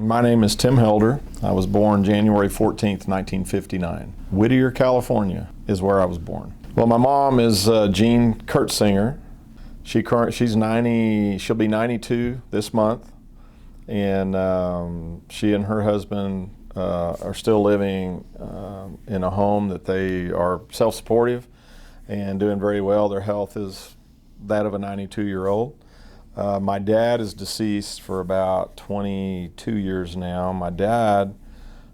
My name is Tim Helder. I was born January 14th, 1959. Whittier, California is where I was born. Well, my mom is Jean Kurtzinger. She's 90, she'll be 92 this month. And she and her husband are still living in a home that they are self-supportive and doing very well. Their health is that of a 92-year-old. My dad is deceased for about 22 years now. My dad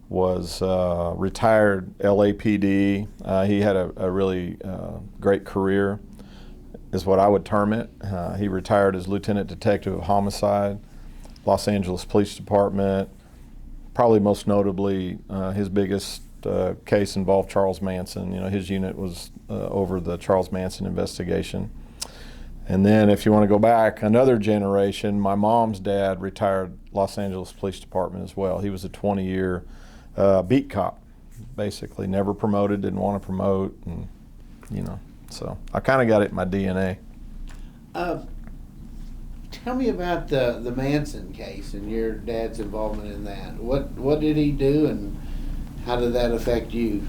was retired LAPD. He had a really great career, is what I would term it. He retired as Lieutenant Detective of Homicide, Los Angeles Police Department. Probably most notably, his biggest case involved Charles Manson. You know, his unit was over the Charles Manson investigation. And then if you want to go back another generation, my mom's dad retired Los Angeles Police Department as well. He was a 20-year beat cop, basically. Never promoted, didn't want to promote, and you know. So I kind of got it in my DNA. Tell me about the Manson case and your dad's involvement in that. What did he do, and how did that affect you?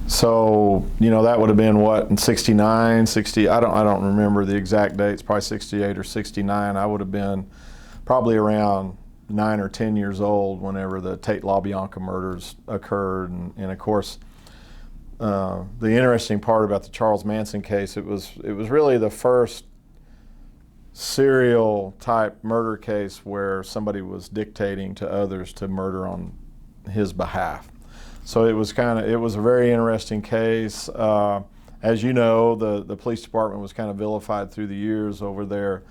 So, you know, that would have been what, in 69, 60, I don't remember the exact dates, probably 68 or 69. I would have been probably around 9 or 10 years old whenever the Tate LaBianca murders occurred. And of course, the interesting part about the Charles Manson case, it was really the first serial type murder case where somebody was dictating to others to murder on his behalf. So it was a very interesting case. As you know, the police department was kind of vilified through the years over their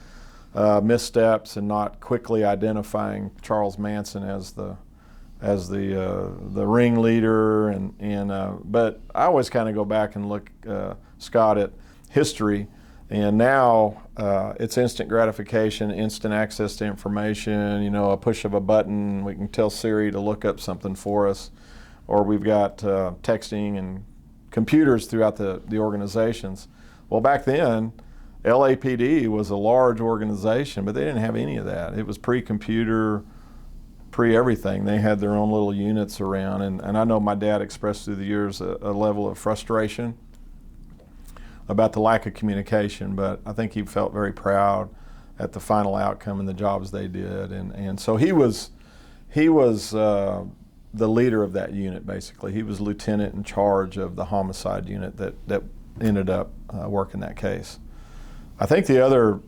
missteps and not quickly identifying Charles Manson as the ringleader. But I always kind of go back and look, Scott, at history. And now it's instant gratification, instant access to information. You know, a push of a button, we can tell Siri to look up something for us. Or we've got texting and computers throughout the organizations. Well, back then, LAPD was a large organization, but they didn't have any of that. It was pre-computer, pre-everything. They had their own little units around, and I know my dad expressed through the years a level of frustration about the lack of communication, but I think he felt very proud at the final outcome and the jobs they did. And so he was the leader of that unit, basically. He was lieutenant in charge of the homicide unit that ended up working that case. I think the other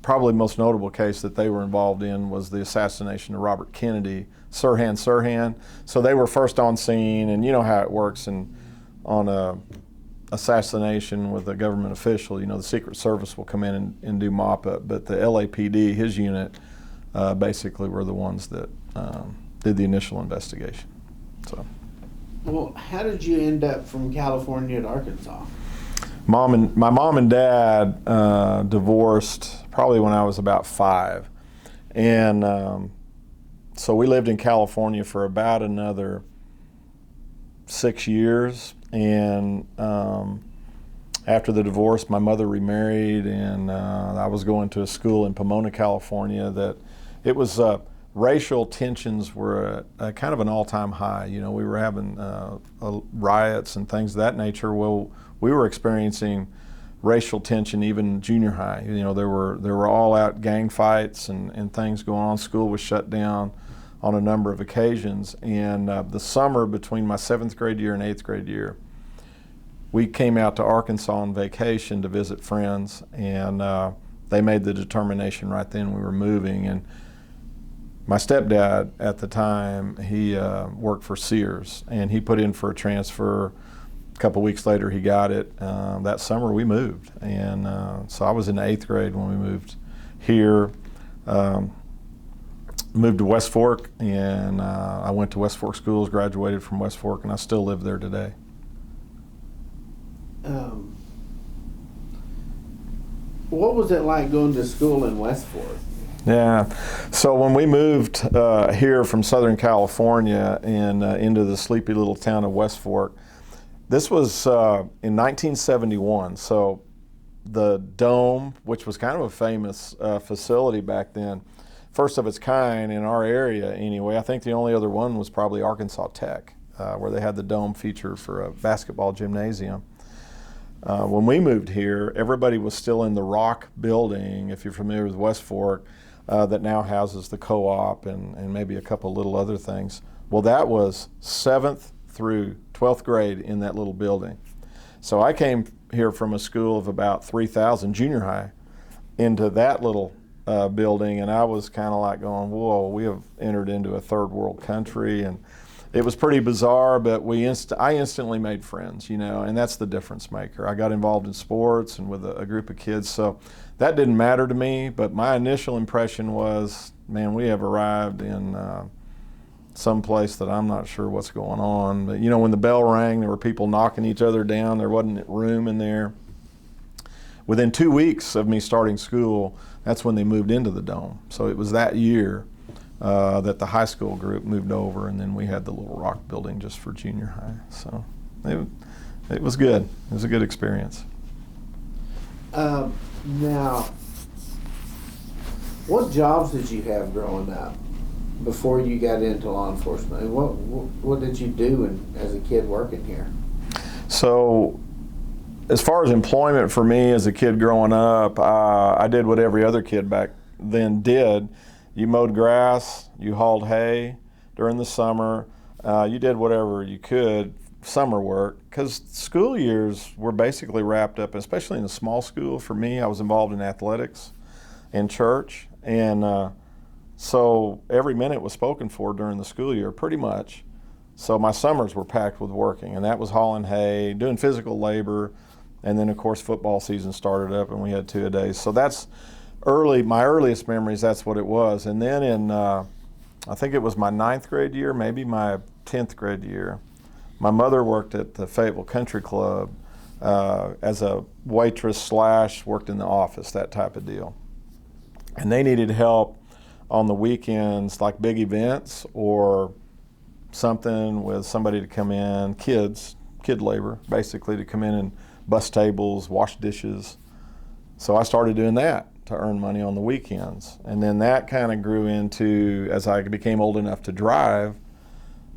probably most notable case that they were involved in was the assassination of Robert Kennedy, Sirhan. So they were first on scene, and you know how it works on a assassination with a government official. You know, the Secret Service will come in and do mop-up, but the LAPD, his unit, basically were the ones that did the initial investigation. So, well, how did you end up from California to Arkansas? My mom and dad divorced probably when I was about 5, and so we lived in California for about another 6 years. And after the divorce, my mother remarried, and I was going to a school in Pomona, California. That it was. Racial tensions were at kind of an all-time high. You know, we were having riots and things of that nature. Well, we were experiencing racial tension even in junior high. You know, there were all-out gang fights and things going on. School was shut down on a number of occasions. And the summer between my 7th grade year and 8th grade year, we came out to Arkansas on vacation to visit friends, and they made the determination right then we were moving. And my stepdad at the time, he worked for Sears, and he put in for a transfer. A couple weeks later, he got it. That summer, we moved, and so I was in the 8th grade when we moved here. Moved to West Fork, and I went to West Fork schools, graduated from West Fork, and I still live there today. What was it like going to school in West Fork? Yeah, so when we moved here from Southern California and into the sleepy little town of West Fork, this was in 1971. So the Dome, which was kind of a famous facility back then, first of its kind in our area anyway. I think the only other one was probably Arkansas Tech, where they had the dome feature for a basketball gymnasium. When we moved here, everybody was still in the Rock building, if you're familiar with West Fork, that now houses the co-op and maybe a couple little other things. Well, that was 7th through 12th grade in that little building. So I came here from a school of about 3,000, junior high, into that little building, and I was kind of like going, whoa, we have entered into a third world country. And it was pretty bizarre, but I instantly made friends, and that's the difference maker. I got involved in sports and with a group of kids, so that didn't matter to me, but my initial impression was, man, we have arrived in some place that I'm not sure what's going on. But when the bell rang, there were people knocking each other down. There wasn't room in there. Within 2 weeks of me starting school, that's when they moved into the dome. So it was that year that the high school group moved over, and then we had the little Rock building just for junior high. So it was good. It was a good experience. Now, what jobs did you have growing up before you got into law enforcement? And what did you do as a kid working here? So, as far as employment for me as a kid growing up, I did what every other kid back then did. You mowed grass, you hauled hay during the summer, you did whatever you could, summer work, because school years were basically wrapped up, especially in a small school. For me, I was involved in athletics and church, and so every minute was spoken for during the school year, pretty much. So my summers were packed with working, and that was hauling hay, doing physical labor, and then of course football season started up and we had 2 a day. So that's my earliest memories, that's what it was. And then in, I think it was my 9th grade year, maybe my 10th grade year, my mother worked at the Fayetteville Country Club as a waitress / worked in the office, that type of deal. And they needed help on the weekends, like big events or something with somebody to come in, kid labor, basically, to come in and bus tables, wash dishes. So I started doing that to earn money on the weekends. And then that kind of grew into, as I became old enough to drive,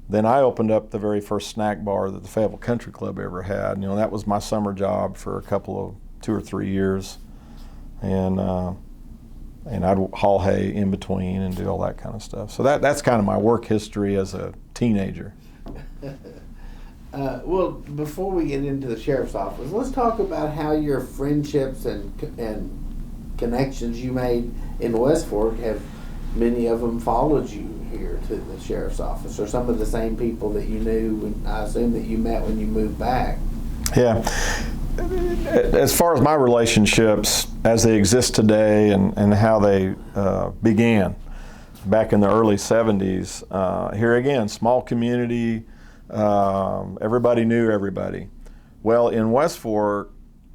then I opened up the very first snack bar that the Fayetteville Country Club ever had. That was my summer job for a couple of 2 or 3 years. And I'd haul hay in between and do all that kind of stuff. So that's kind of my work history as a teenager. Well, before we get into the sheriff's office, let's talk about how your friendships and connections you made in West Fork, have many of them followed you here to the sheriff's office, or some of the same people that you knew, I assume that you met when you moved back. Yeah. As far as my relationships as they exist today and how they began back in the early 70s, here again, small community, everybody knew everybody. Well, in West Fork,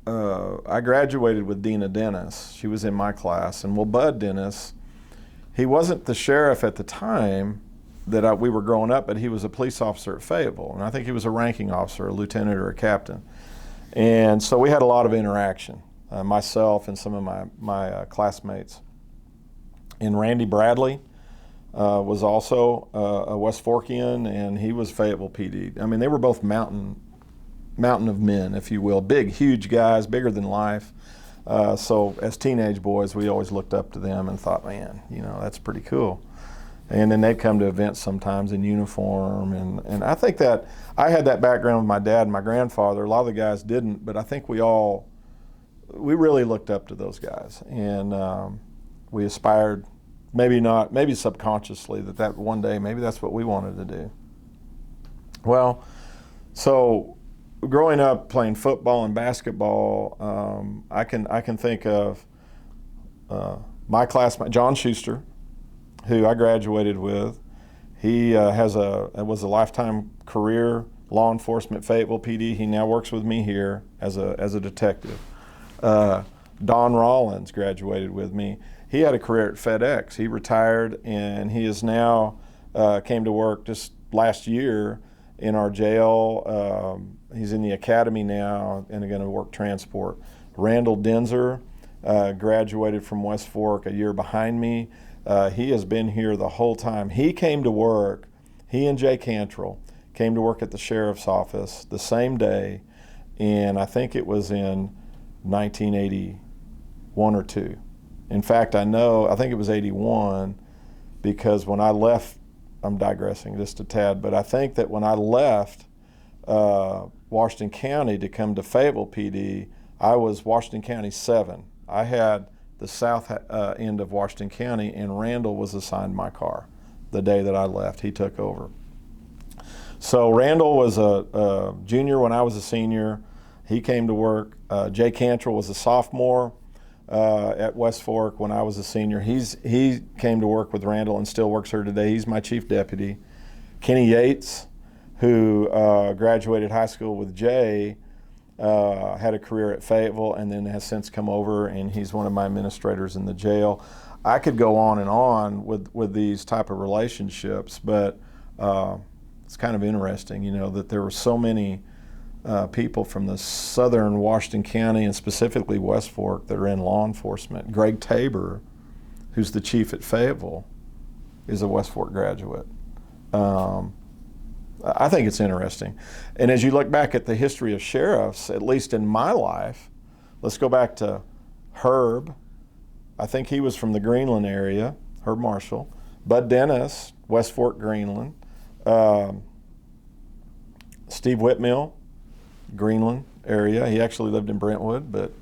I graduated with Dina Dennis. She was in my class. And Bud Dennis, he wasn't the sheriff at the time that we were growing up, but he was a police officer at Fayetteville. And I think he was a ranking officer, a lieutenant or a captain. And so we had a lot of interaction, myself and some of my classmates. And Randy Bradley was also a West Forkian, and he was Fayetteville PD. I mean, they were both mountain of men, if you will, big, huge guys, bigger than life. So as teenage boys, we always looked up to them and thought, man, that's pretty cool. And then they'd come to events sometimes in uniform. And I think that I had that background with my dad and my grandfather. A lot of the guys didn't, but I think we really looked up to those guys. And we aspired, maybe subconsciously, that one day, maybe that's what we wanted to do. Well, so growing up playing football and basketball, I can think of my classmate, John Schuster, who I graduated with. He was a lifetime career law enforcement, Fayetteville PD. He now works with me here as a detective. Don Rollins graduated with me. He had a career at FedEx. He retired, and he is now came to work just last year in our jail. He's in the academy now and going to work transport. Randall Denzer graduated from West Fork a year behind me. He has been here the whole time. He came to work, he and Jay Cantrell came to work at the sheriff's office the same day, and I think it was in 1981 or 2. In fact, I think it was 81, because when I left, I'm digressing just a tad, but I think that when I left Washington County to come to Fayetteville PD, I was Washington County 7. I had the south end of Washington County, and Randall was assigned my car the day that I left. He took over. So Randall was a junior when I was a senior. He came to work. Jay Cantrell was a sophomore at West Fork when I was a senior. He came to work with Randall and still works here today. He's my chief deputy. Kenny Yates, who graduated high school with Jay, had a career at Fayetteville and then has since come over, and he's one of my administrators in the jail. I could go on and on with these type of relationships, but it's kind of interesting, that there were so many people from the southern Washington County and specifically West Fork that are in law enforcement. Greg Tabor, who's the chief at Fayetteville, is a West Fork graduate. I think it's interesting. And as you look back at the history of sheriffs, at least in my life, let's go back to Herb. I think he was from the Greenland area, Herb Marshall. Bud Dennis, West Fork, Greenland. Steve Whitmill, Greenland area. He actually lived in Brentwood, but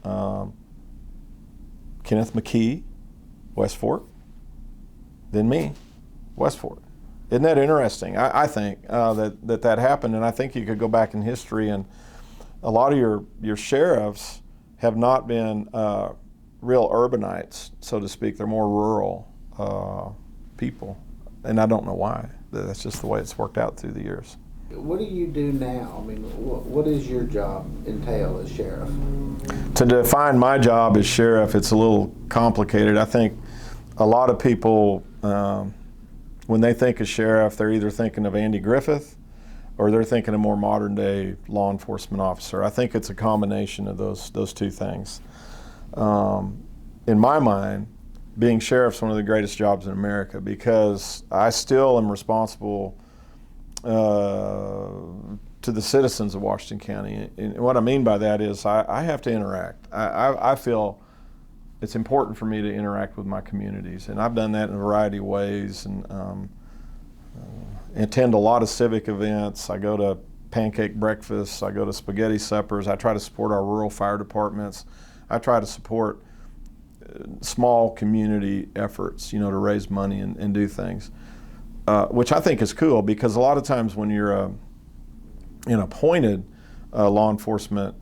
Kenneth McKee, West Fork. Then me, West Fork. Isn't that interesting? I think that happened, and I think you could go back in history, and a lot of your sheriffs have not been real urbanites, so to speak. They're more rural people, and I don't know why. That's just the way it's worked out through the years. What do you do now? I mean, what does your job entail as sheriff? To define my job as sheriff, it's a little complicated. I think a lot of people, when they think of sheriff, they're either thinking of Andy Griffith or they're thinking of more modern day law enforcement officer. I think it's a combination of those two things. In my mind, being sheriff's one of the greatest jobs in America, because I still am responsible to the citizens of Washington County. And what I mean by that is I have to interact. I feel it's important for me to interact with my communities, and I've done that in a variety of ways, and attend a lot of civic events. I go to pancake breakfasts, I go to spaghetti suppers, I try to support our rural fire departments, I try to support small community efforts, to raise money and do things, which I think is cool, because a lot of times when you're an appointed law enforcement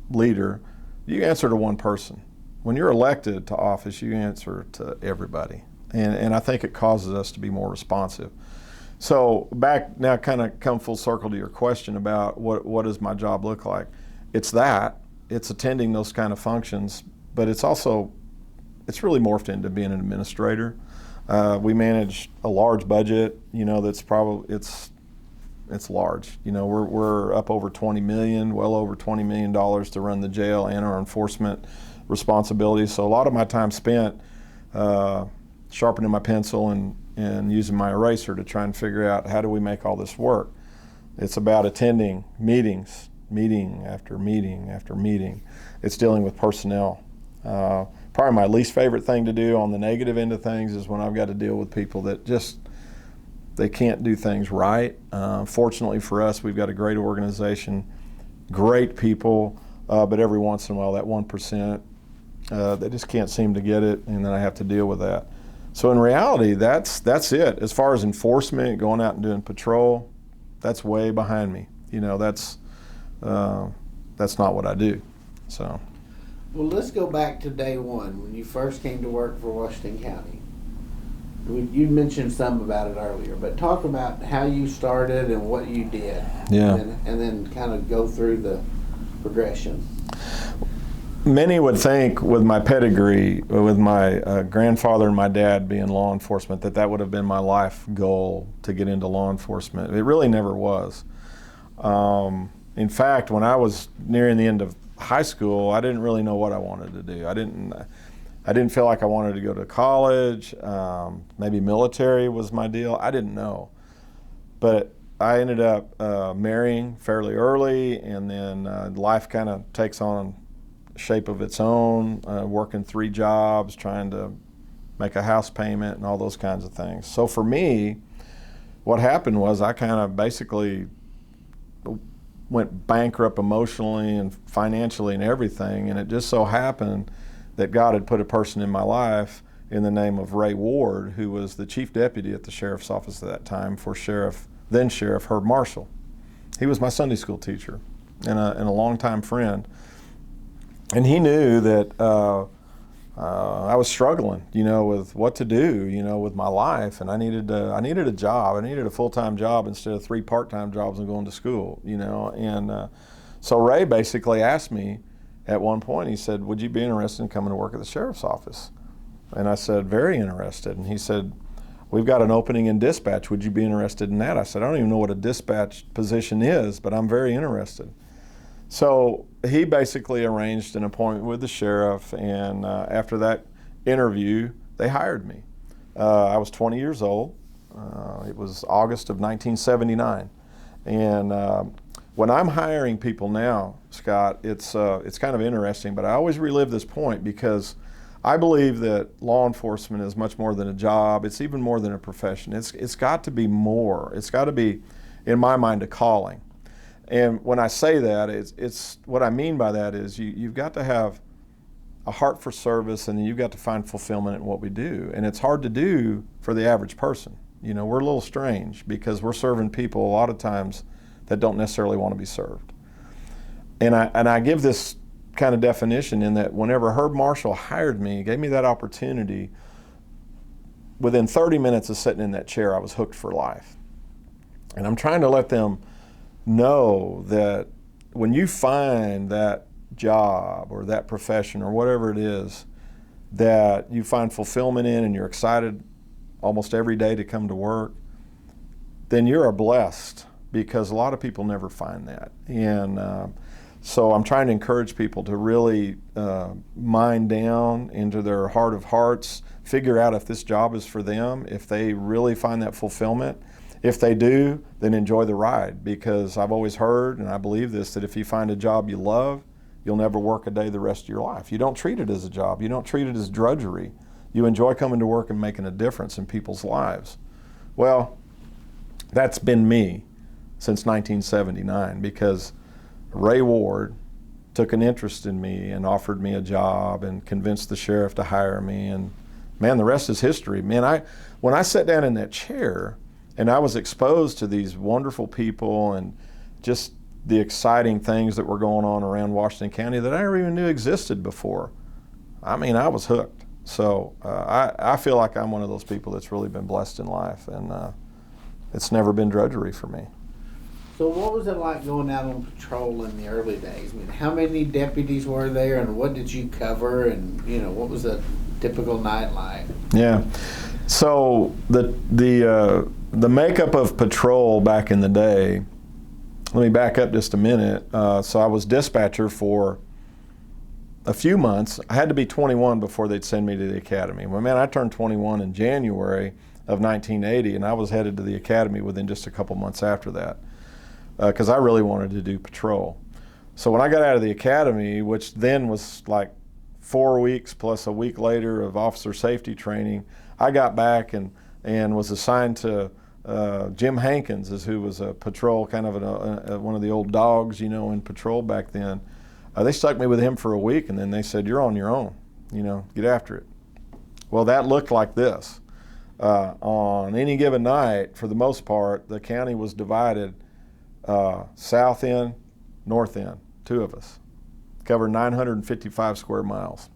leader, you answer to one person. When you're elected to office, you answer to everybody, and I think it causes us to be more responsive. So back now, kind of come full circle to your question about what does my job look like. It's attending those kind of functions, but it's really morphed into being an administrator. We manage a large budget, that's probably, it's large. We're up over $20 million, well over $20 million to run the jail and our enforcement responsibilities. So a lot of my time spent sharpening my pencil and using my eraser to try and figure out how do we make all this work. It's about attending meetings, meeting after meeting after meeting. It's dealing with personnel. Probably my least favorite thing to do on the negative end of things is when I've got to deal with people that they can't do things right. Fortunately for us, we've got a great organization, great people, but every once in a while that 1%, they just can't seem to get it, and then I have to deal with that. So in reality, that's it. As far as enforcement, going out and doing patrol, that's way behind me. That's not what I do. So. Well, let's go back to day one when you first came to work for Washington County. You mentioned some about it earlier, but talk about how you started and what you did. Yeah. And then kind of go through the progression. Many would think with my pedigree, with my grandfather and my dad being law enforcement, that would have been my life goal to get into law enforcement. It really never was. In fact, when I was nearing the end of high school, I didn't really know what I wanted to do. I didn't feel like I wanted to go to college. Maybe military was my deal. I didn't know. But I ended up marrying fairly early, and then life kind of takes on shape of its own, working 3 jobs, trying to make a house payment and all those kinds of things. So for me, what happened was I kind of basically went bankrupt emotionally and financially and everything, and it just so happened that God had put a person in my life in the name of Ray Ward, who was the chief deputy at the sheriff's office at that time for then Sheriff Herb Marshall. He was my Sunday school teacher and a longtime friend. And he knew that I was struggling, with what to do, with my life, and I needed a job. I needed a full-time job instead of 3 part-time jobs and going to school, And so Ray basically asked me at one point. He said, "Would you be interested in coming to work at the sheriff's office?" And I said, "Very interested." And he said, "We've got an opening in dispatch. Would you be interested in that?" I said, "I don't even know what a dispatch position is, but I'm very interested." So he basically arranged an appointment with the sheriff, and after that interview, they hired me. I was 20 years old. It was August of 1979. And when I'm hiring people now, Scott, it's kind of interesting, but I always relive this point because I believe that law enforcement is much more than a job. It's even more than a profession. It's got to be more. It's got to be, in my mind, a calling. And when I say that, it's what I mean by that is you've got to have a heart for service, and then you've got to find fulfillment in what we do. And it's hard to do for the average person. We're a little strange because we're serving people a lot of times that don't necessarily want to be served. And I give this kind of definition in that whenever Herb Marshall hired me, gave me that opportunity, within 30 minutes of sitting in that chair, I was hooked for life. And I'm trying to let them know that when you find that job or that profession or whatever it is that you find fulfillment in and you're excited almost every day to come to work, then you're blessed, because a lot of people never find that. And so I'm trying to encourage people to really mine down into their heart of hearts, figure out if this job is for them, if they really find that fulfillment. If they do, then enjoy the ride, because I've always heard, and I believe this, that if you find a job you love, you'll never work a day the rest of your life. You don't treat it as a job. You don't treat it as drudgery. You enjoy coming to work and making a difference in people's lives. Well, that's been me since 1979, because Ray Ward took an interest in me and offered me a job and convinced the sheriff to hire me, and man, the rest is history. Man, when I sat down in that chair and I was exposed to these wonderful people and just the exciting things that were going on around Washington County that I never even knew existed before, I was hooked. So I feel like I'm one of those people that's really been blessed in life, and it's never been drudgery for me. So what was it like going out on patrol in the early days? How many deputies were there, and what did you cover, and what was a typical night like? Yeah. So the makeup of patrol back in the day, let me back up just a minute. So I was dispatcher for a few months. I had to be 21 before they'd send me to the academy. Well, man, I turned 21 in January of 1980, and I was headed to the academy within just a couple months after that, because I really wanted to do patrol. So when I got out of the academy, which then was like 4 weeks plus a week later of officer safety training, I got back and was assigned to Jim Hankins, who was a patrol, kind of one of the old dogs, in patrol back then. They stuck me with him for a week, and then they said, "You're on your own, get after it." Well, that looked like this. On any given night, for the most part, the county was divided south end, north end, 2 of us, covered 955 square miles.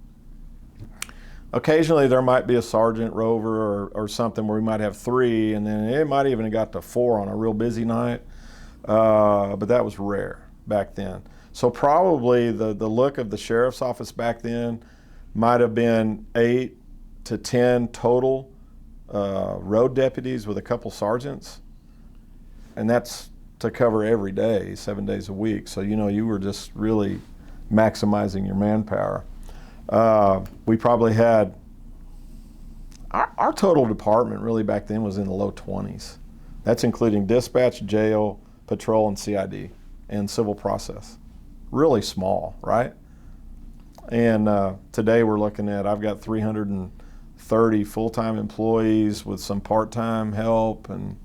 Occasionally there might be a sergeant rover or something where we might have 3, and then it might even have got to 4 on a real busy night, but that was rare back then. So probably the look of the sheriff's office back then might have been 8 to 10 total road deputies with a couple sergeants, and that's to cover every day, 7 days a week. So you were just really maximizing your manpower. We probably had, our total department really back then was in the low 20s. That's including dispatch, jail, patrol, and CID, and civil process. Really small, right? And today we're looking at, I've got 330 full-time employees with some part-time help, and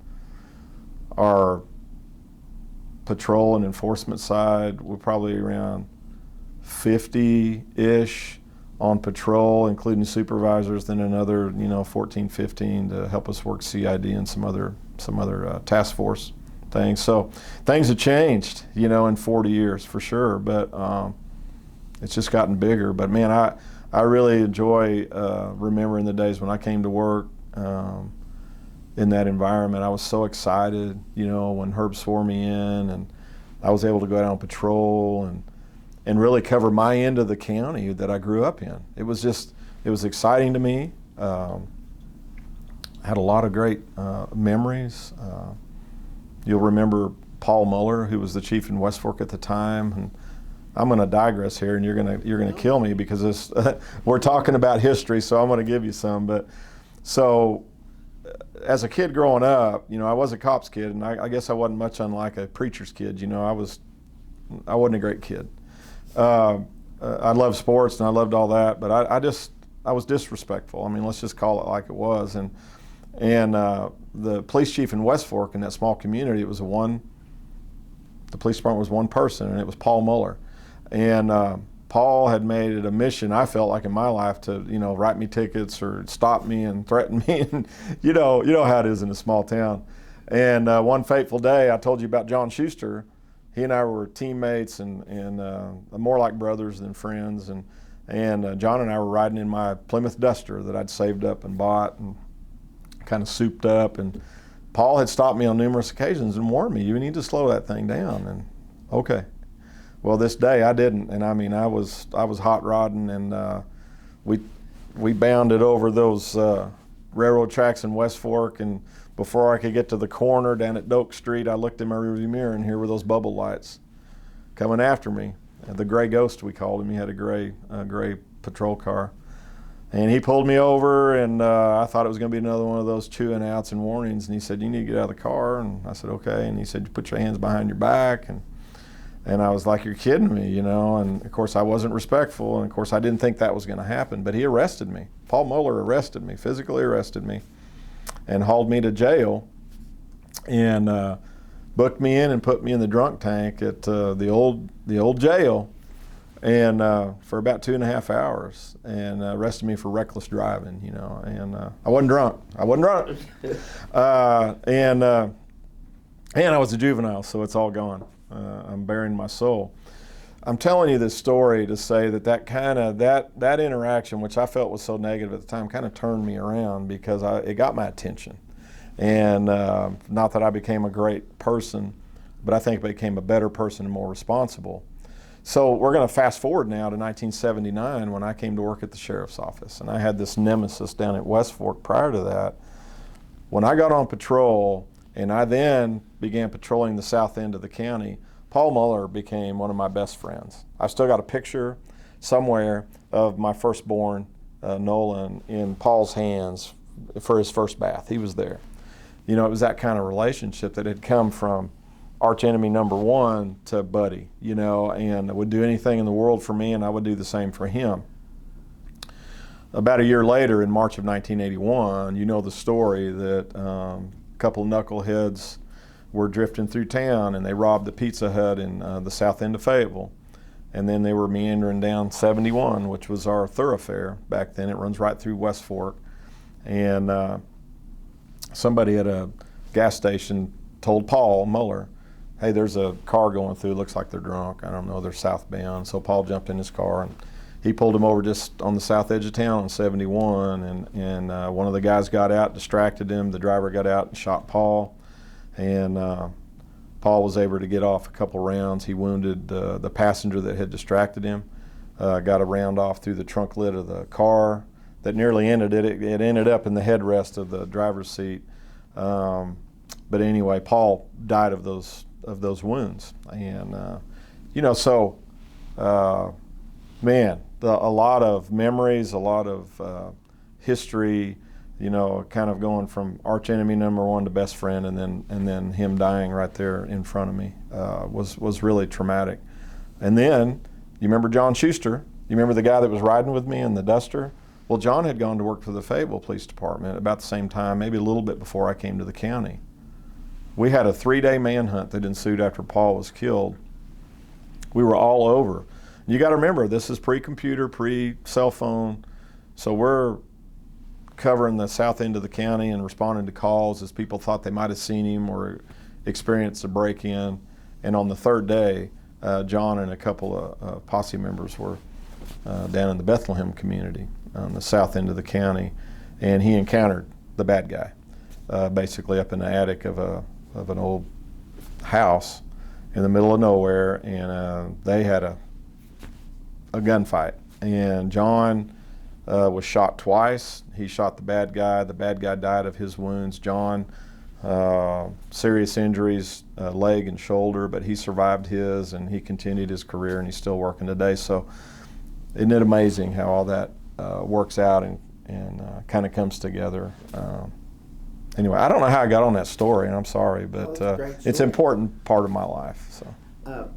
our patrol and enforcement side, we're probably around 50-ish on patrol, including supervisors, then another 14, 15 to help us work CID and some other task force things. So things have changed, in 40 years for sure, but it's just gotten bigger. But man, I really enjoy remembering the days when I came to work in that environment. I was so excited, when Herb swore me in, and I was able to go out on patrol and really cover my end of the county that I grew up in. It was exciting to me. I had a lot of great memories. You'll remember Paul Muller, who was the chief in West Fork at the time. And I'm going to digress here, and you're going to kill me because we're talking about history, so I'm going to give you some. But so, as a kid growing up, I was a cop's kid, and I guess I wasn't much unlike a preacher's kid. I wasn't a great kid. I loved sports and I loved all that, but I was disrespectful. I mean, let's just call it like it was. And the police chief in West Fork, in that small community, the police department was one person, and it was Paul Muller. And Paul had made it a mission, I felt like in my life, to write me tickets or stop me and threaten me, and you know how it is in a small town. And one fateful day, I told you about John Schuster. He and I were teammates and more like brothers than friends. And John and I were riding in my Plymouth Duster that I'd saved up and bought and kind of souped up. And Paul had stopped me on numerous occasions and warned me, you need to slow that thing down. And okay. Well, this day I didn't. And I mean, I was hot rodding, and we bounded over those railroad tracks in West Fork, and before I could get to the corner down at Doak Street, I looked in my rearview mirror, and here were those bubble lights coming after me. The gray ghost, we called him. He had a gray patrol car. And he pulled me over, and I thought it was going to be another one of those chewing outs and warnings. And he said, you need to get out of the car. And I said, okay. And he said, put your hands behind your back. And I was like, you're kidding me, And of course, I wasn't respectful. And of course, I didn't think that was going to happen. But he arrested me. Paul Muller arrested me, physically arrested me, and hauled me to jail, and booked me in and put me in the drunk tank at the old jail, and for about 2.5 hours, and arrested me for reckless driving, and I wasn't drunk. And I was a juvenile, so it's all gone. I'm bearing my soul. I'm telling you this story to say that interaction, which I felt was so negative at the time, kind of turned me around, because it got my attention. And not that I became a great person, but I think I became a better person and more responsible. So we're going to fast forward now to 1979, when I came to work at the sheriff's office. And I had this nemesis down at West Fork prior to that. When I got on patrol, and I then began patrolling the south end of the county, Paul Muller became one of my best friends. I've still got a picture somewhere of my firstborn, Nolan, in Paul's hands for his first bath. He was there. It was that kind of relationship that had come from arch enemy number one to buddy, and would do anything in the world for me, and I would do the same for him. About a year later, in March of 1981, the story that a couple of knuckleheads were drifting through town, and they robbed the Pizza Hut in the south end of Fayetteville. And then they were meandering down 71, which was our thoroughfare back then. It runs right through West Fork. And somebody at a gas station told Paul Muller, hey, there's a car going through, looks like they're drunk. I don't know, they're southbound. So Paul jumped in his car, and he pulled him over just on the south edge of town on 71. And one of the guys got out, distracted him. The driver got out and shot Paul. And Paul was able to get off a couple rounds. He wounded the passenger that had distracted him, got a round off through the trunk lid of the car that nearly ended it. It ended up in the headrest of the driver's seat. But anyway, Paul died of those wounds. And, man, a lot of memories, a lot of history, kind of going from arch enemy number one to best friend, and then him dying right there in front of me was really traumatic. And then you remember John Schuster? You remember the guy that was riding with me in the Duster? Well, John had gone to work for the Fayetteville Police Department about the same time, maybe a little bit before I came to the county. We had a 3-day manhunt that ensued after Paul was killed. We were all over. You got to remember, this is pre-computer, pre-cell phone, so we're covering the south end of the county and responding to calls as people thought they might have seen him or experienced a break-in. And on the third day, John and a couple of posse members were down in the Bethlehem community on the south end of the county, and he encountered the bad guy, basically up in the attic of an old house in the middle of nowhere, and they had a gunfight. And John was shot twice. He shot the bad guy. The bad guy died of his wounds. John, serious injuries, leg and shoulder, but he survived his, and he continued his career, and he's still working today. So isn't it amazing how all that works out and kind of comes together? Anyway, I don't know how I got on that story, and I'm sorry, but it's an important part of my life. So.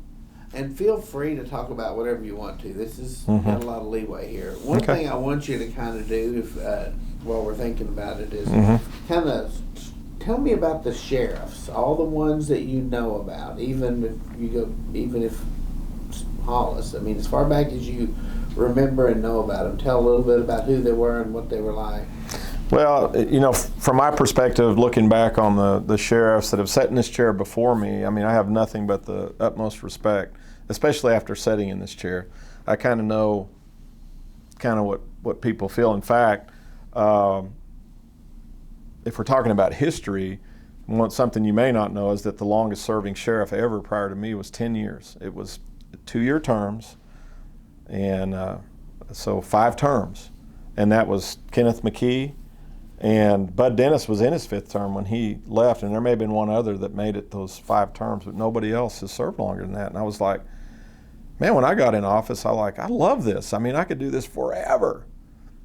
And feel free to talk about whatever you want to. This is got a lot of leeway here. One thing I want you to kind of do, if while we're thinking about it, is kind of tell me about the sheriffs, all the ones that you know about, even if Hollis. I mean, as far back as you remember and know about them, tell a little bit about who they were and what they were like. Well, from my perspective, looking back on the sheriffs that have sat in this chair before me, I mean, I have nothing but the utmost respect, especially after sitting in this chair. I kind of know what people feel. In fact, if we're talking about history, something you may not know is that the longest serving sheriff ever prior to me was 10 years. It was 2-year terms, and so 5 terms. And that was Kenneth McKee. And Bud Dennis was in his 5th term when he left, and there may have been one other that made it those 5 terms, but nobody else has served longer than that. And I was like, man, when I got in office, I love this. I mean, I could do this forever,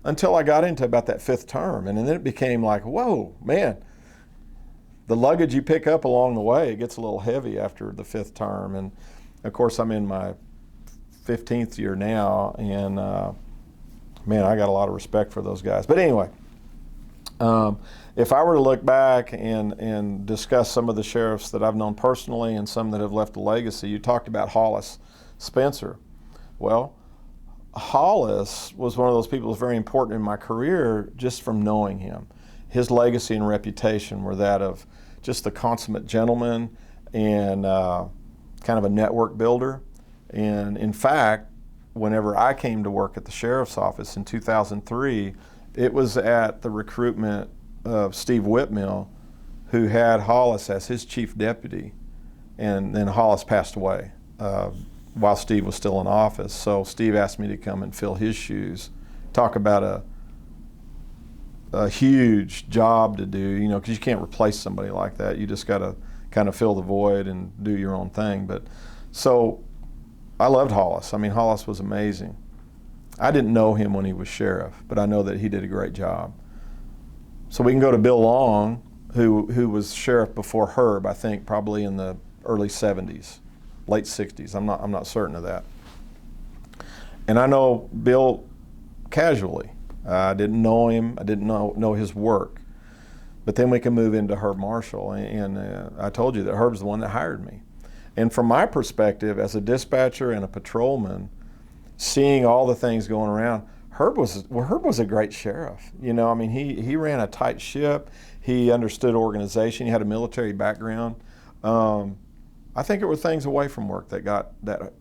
until I got into about that 5th term. And then it became like, whoa, man, the luggage you pick up along the way, it gets a little heavy after the 5th term. And of course, I'm in my 15th year now, and man, I got a lot of respect for those guys. But anyway, if I were to look back and discuss some of the sheriffs that I've known personally and some that have left a legacy, you talked about Hollis Spencer. Well, Hollis was one of those people who was very important in my career just from knowing him. His legacy and reputation were that of just the consummate gentleman and kind of a network builder. And in fact, whenever I came to work at the sheriff's office in 2003, it was at the recruitment of Steve Whitmill, who had Hollis as his chief deputy, and then Hollis passed away while Steve was still in office. So Steve asked me to come and fill his shoes. Talk about a huge job to do, because you can't replace somebody like that. You just got to kind of fill the void and do your own thing. But so I loved Hollis. I mean, Hollis was amazing. I didn't know him when he was sheriff, but I know that he did a great job. So we can go to Bill Long, who was sheriff before Herb, I think probably in the early 70s, late 60s. I'm not certain of that. And I know Bill casually. I didn't know him. I didn't know his work. But then we can move into Herb Marshall, and I told you that Herb's the one that hired me. And from my perspective, as a dispatcher and a patrolman, seeing all the things going around, Herb was a great sheriff. I mean, he ran a tight ship. He understood organization. He had a military background. I think it were things away from work that got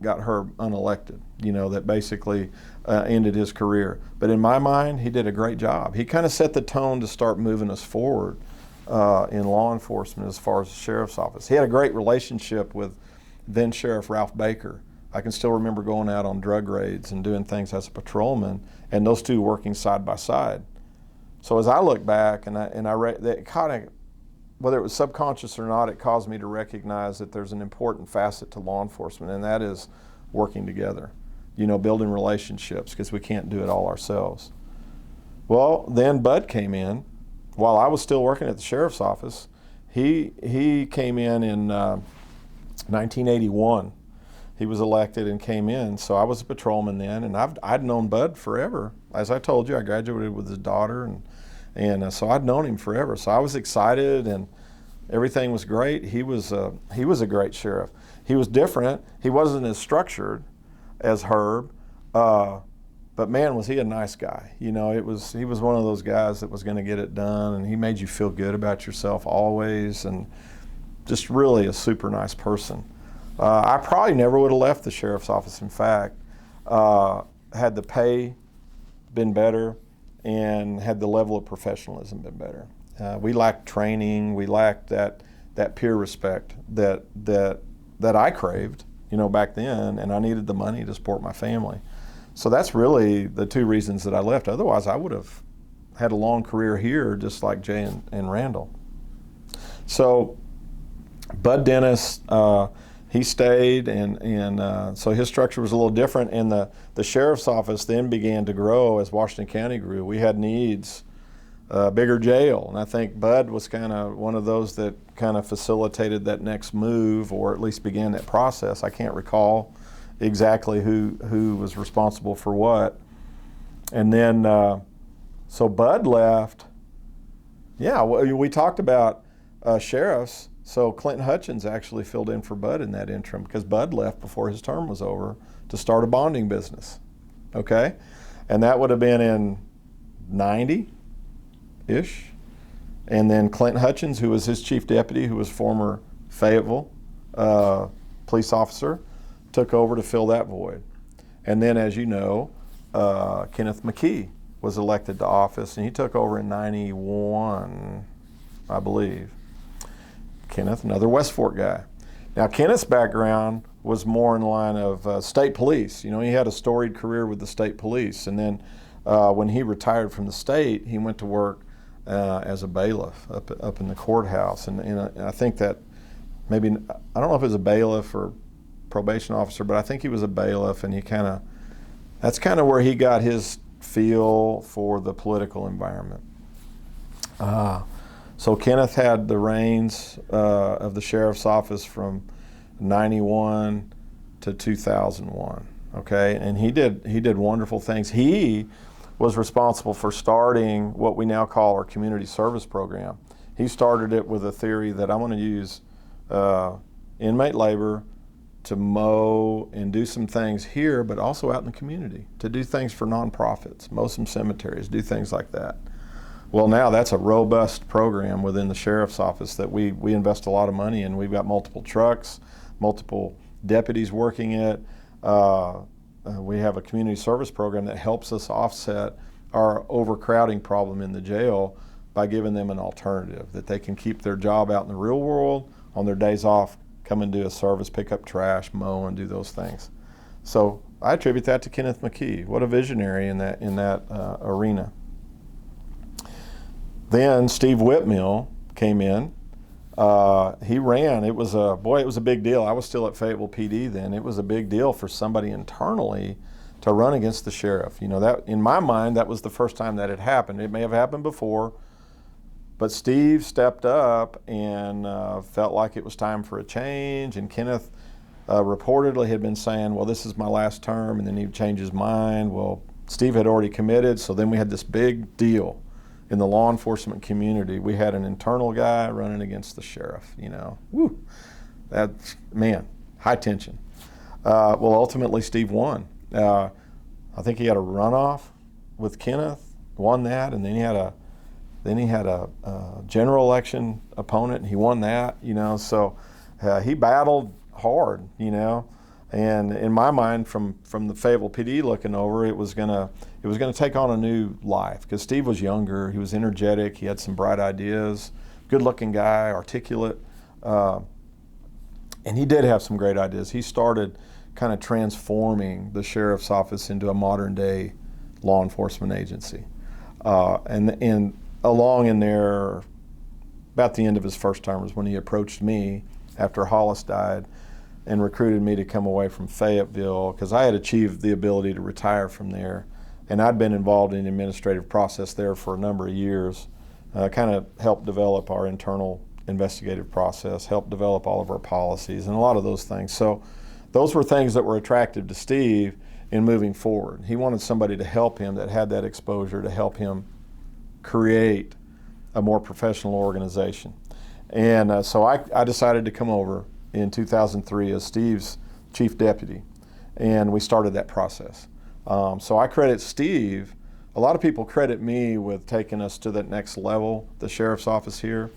Herb unelected. That basically ended his career. But in my mind, he did a great job. He kind of set the tone to start moving us forward in law enforcement as far as the sheriff's office. He had a great relationship with then Sheriff Ralph Baker. I can still remember going out on drug raids and doing things as a patrolman, and those two working side by side. So as I look back and I read that, kind of, whether it was subconscious or not, it caused me to recognize that there's an important facet to law enforcement, and that is working together. building relationships, because we can't do it all ourselves. Well, then Bud came in while I was still working at the sheriff's office. He came in 1981. He was elected and came in. So I was a patrolman then, and I'd known Bud forever. As I told you, I graduated with his daughter, and so I'd known him forever. So I was excited, and everything was great. He was a great sheriff. He was different. He wasn't as structured as Herb, but man, was he a nice guy. He was one of those guys that was going to get it done, and he made you feel good about yourself always, and just really a super nice person. I probably never would have left the sheriff's office. In fact, had the pay been better and had the level of professionalism been better. We lacked training. We lacked that peer respect that I craved, back then, and I needed the money to support my family. So that's really the two reasons that I left. Otherwise, I would have had a long career here, just like Jay and Randall. So Bud Dennis, he stayed, and so his structure was a little different, and the sheriff's office then began to grow as Washington County grew. We had needs, bigger jail, and I think Bud was kind of one of those that kind of facilitated that next move, or at least began that process. I can't recall exactly who was responsible for what. And then, so Bud left. Yeah, we talked about sheriffs. So Clinton Hutchins actually filled in for Bud in that interim, because Bud left before his term was over to start a bonding business. Okay? And that would have been in 90-ish. And then Clinton Hutchins, who was his chief deputy, who was former Fayetteville police officer, took over to fill that void. And then, as you know, Kenneth McKee was elected to office, and he took over in 91, I believe. Kenneth, another West Fork guy. Now, Kenneth's background was more in the line of state police. He had a storied career with the state police. And then when he retired from the state, he went to work as a bailiff up in the courthouse. And I think that maybe, I don't know if it was a bailiff or probation officer, but I think he was a bailiff, and that's kind of where he got his feel for the political environment. So Kenneth had the reins of the sheriff's office from 91 to 2001. Okay, and he did wonderful things. He was responsible for starting what we now call our community service program. He started it with a theory that I'm going to use inmate labor to mow and do some things here, but also out in the community, to do things for nonprofits, mow some cemeteries, do things like that. Well, now that's a robust program within the sheriff's office that we invest a lot of money in. We've got multiple trucks, multiple deputies working it. We have a community service program that helps us offset our overcrowding problem in the jail by giving them an alternative, that they can keep their job out in the real world, on their days off, come and do a service, pick up trash, mow, and do those things. So I attribute that to Kenneth McKee. What a visionary in that arena. Then Steve Whitmill came in. He ran. It was a big deal. I was still at Fayetteville PD then. It was a big deal for somebody internally to run against the sheriff. That in my mind, that was the first time that had happened. It may have happened before, but Steve stepped up and felt like it was time for a change. And Kenneth reportedly had been saying, well, this is my last term, and then he'd change his mind. Well, Steve had already committed, so then we had this big deal in the law enforcement community. We had an internal guy running against the sheriff, Woo! That's, man, high tension. Well, ultimately, Steve won. I think he had a runoff with Kenneth, won that, and then he had a general election opponent, and he won that, So he battled hard, And in my mind, from the Fayetteville PD looking over, it was gonna take on a new life, because Steve was younger, he was energetic, he had some bright ideas, good-looking guy, articulate, and he did have some great ideas. He started kind of transforming the sheriff's office into a modern-day law enforcement agency, and along in there, about the end of his first term was when he approached me after Hollis died. and recruited me to come away from Fayetteville because I had achieved the ability to retire from there. And I'd been involved in the administrative process there for a number of years, kind of helped develop our internal investigative process, helped develop all of our policies and a lot of those things. So those were things that were attractive to Steve in moving forward. He wanted somebody to help him that had that exposure to help him create a more professional organization. And so I decided to come over in 2003 as Steve's chief deputy, and we started that process. So I credit Steve. A lot of people credit me with taking us to that next level, the sheriff's office here,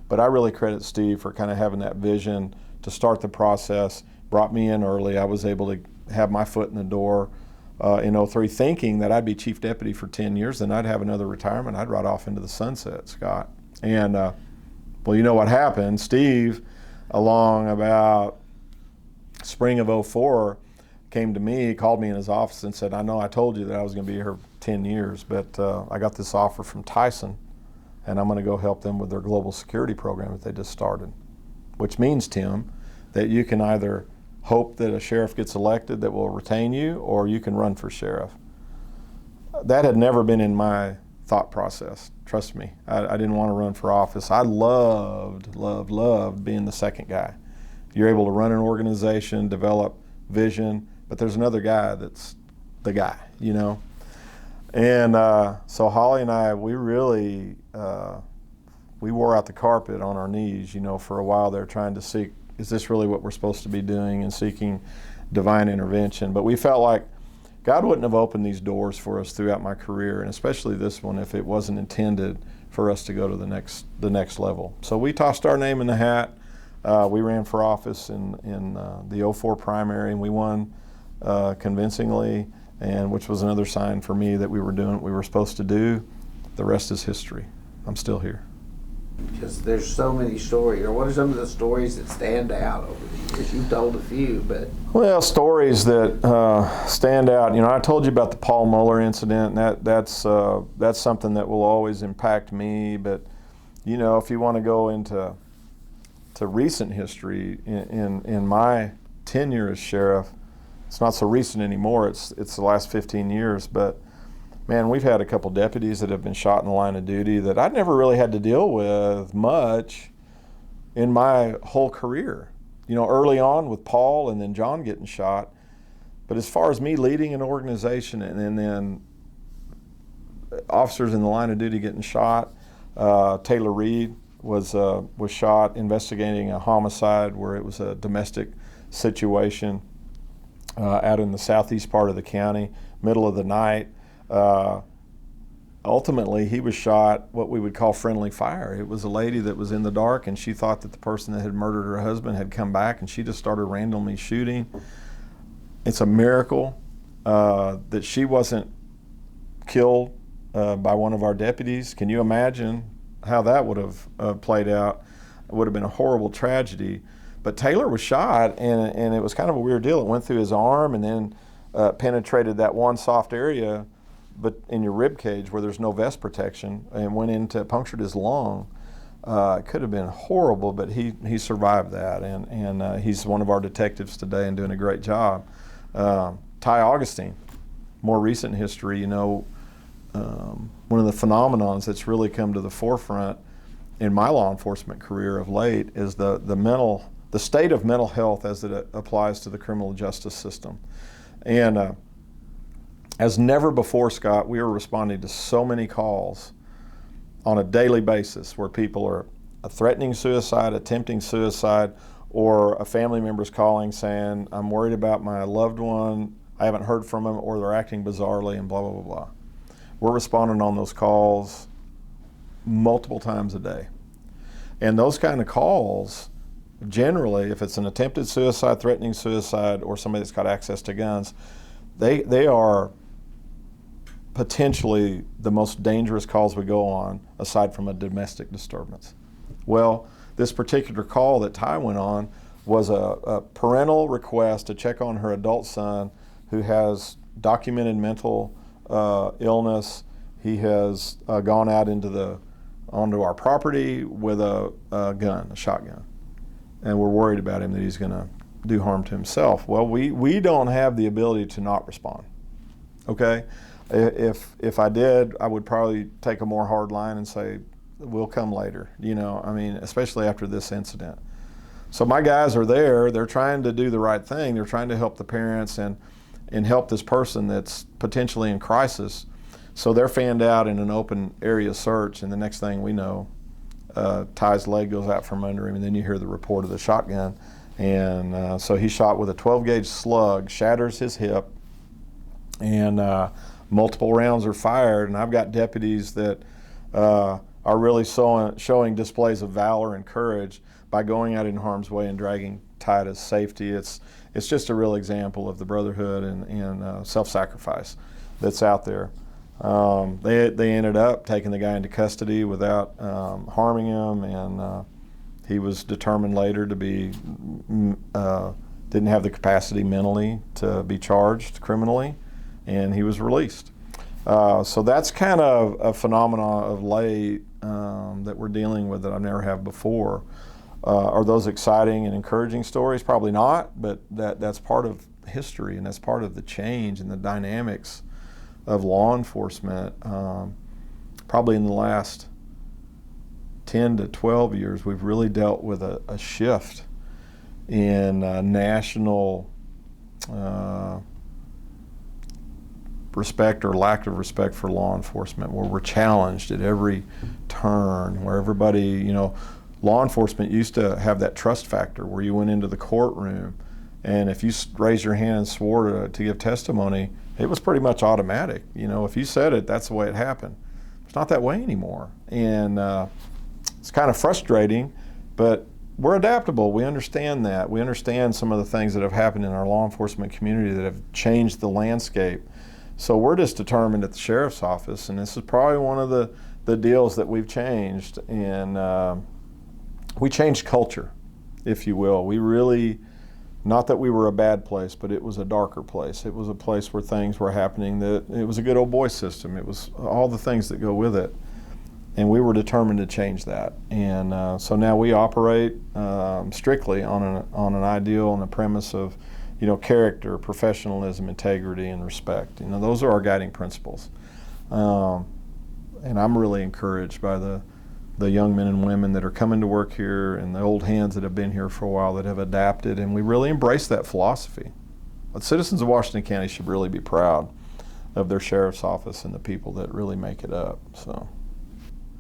but I really credit Steve for kind of having that vision to start the process, brought me in early. I was able to have my foot in the door in '03, thinking that I'd be chief deputy for 10 years, then I'd have another retirement. I'd ride off into the sunset, Scott. And well, you know what happened? Steve, along about spring of '04, came to me, called me in his office and said, I know I told you that I was going to be here 10 years, but I got this offer from Tyson, and I'm going to go help them with their global security program that they just started. Which means, Tim, that you can either hope that a sheriff gets elected that will retain you, or you can run for sheriff. That had never been in my thought process. Trust me, I didn't want to run for office. I loved being the second guy. You're able to run an organization, develop vision, but there's another guy that's the guy, you know? And so Holly and I, we really, we wore out the carpet on our knees, you know, for a while there, trying to seek, is this really what we're supposed to be doing, and seeking divine intervention. But we felt like God wouldn't have opened these doors for us throughout my career, and especially this one, if it wasn't intended for us to go to the next level. So we tossed our name in the hat. We ran for office in the '04 primary, and we won convincingly, and which was another sign for me that we were doing what we were supposed to do. The rest is history. I'm still here. Because there's so many stories. Or what are some of the stories that stand out over the years? You've told a few, but... Well, stories that stand out. You know, I told you about the Paul Muller incident, and that's something that will always impact me. But, you know, if you want to go into recent history, in my tenure as sheriff, it's not so recent anymore. It's the last 15 years, but man, we've had a couple deputies that have been shot in the line of duty that I'd never really had to deal with much in my whole career. You know, early on with Paul and then John getting shot. But as far as me leading an organization and then officers in the line of duty getting shot, Taylor Reed was shot investigating a homicide where it was a domestic situation out in the southeast part of the county, middle of the night. Ultimately, he was shot what we would call friendly fire. It was a lady that was in the dark, and she thought that the person that had murdered her husband had come back, and she just started randomly shooting. It's a miracle that she wasn't killed by one of our deputies. Can you imagine how that would have played out? It would have been a horrible tragedy. But Taylor was shot, and it was kind of a weird deal. It went through his arm and then penetrated that one soft area but in your rib cage where there's no vest protection, and went into, punctured his lung. It could have been horrible, but he survived that, and he's one of our detectives today and doing a great job. Ty Augustine, more recent history, you know, one of the phenomenons that's really come to the forefront in my law enforcement career of late is the state of mental health as it applies to the criminal justice system. And as never before, Scott, we are responding to so many calls on a daily basis where people are threatening suicide, attempting suicide, or a family member's calling saying, I'm worried about my loved one, I haven't heard from them, or they're acting bizarrely, and blah, blah, blah, blah. We're responding on those calls multiple times a day. And those kind of calls, generally, if it's an attempted suicide, threatening suicide, or somebody that's got access to guns, they are potentially the most dangerous calls we go on, aside from a domestic disturbance. Well, this particular call that Ty went on was a parental request to check on her adult son who has documented mental illness. He has gone out onto our property with a gun, a shotgun. And we're worried about him that he's going to do harm to himself. Well, we don't have the ability to not respond. Okay? If I did, I would probably take a more hard line and say, we'll come later, especially after this incident. So my guys are there, they're trying to do the right thing, they're trying to help the parents and help this person that's potentially in crisis. So they're fanned out in an open area search, and the next thing we know, Ty's leg goes out from under him, and then you hear the report of the shotgun. And so he's shot with a 12-gauge slug, shatters his hip, and multiple rounds are fired. And I've got deputies that are really showing displays of valor and courage by going out in harm's way and dragging Ty to safety. It's just a real example of the brotherhood and self-sacrifice that's out there. They ended up taking the guy into custody without harming him, and he was determined later to be didn't have the capacity mentally to be charged criminally, and he was released. So that's kind of a phenomenon of late that we're dealing with that I've never had before. Are those exciting and encouraging stories? Probably not, but that's part of history, and that's part of the change and the dynamics of law enforcement. Probably in the last 10 to 12 years, we've really dealt with a shift in national respect or lack of respect for law enforcement, where we're challenged at every turn, where everybody, law enforcement used to have that trust factor where you went into the courtroom, and if you raised your hand and swore to give testimony, it was pretty much automatic. If you said it, that's the way it happened. It's not that way anymore. And it's kind of frustrating, but we're adaptable. We understand that. We understand some of the things that have happened in our law enforcement community that have changed the landscape. So we're just determined at the sheriff's office, and this is probably one of the deals that we've changed. And we changed culture, if you will. We really, not that we were a bad place, but it was a darker place. It was a place where things were happening that it was a good old boy system. It was all the things that go with it. And we were determined to change that. And so now we operate strictly on an ideal and a premise of, character, professionalism, integrity, and respect. Those are our guiding principles. And I'm really encouraged by the young men and women that are coming to work here, and the old hands that have been here for a while that have adapted, and we really embrace that philosophy. But citizens of Washington County should really be proud of their sheriff's office and the people that really make it up. So,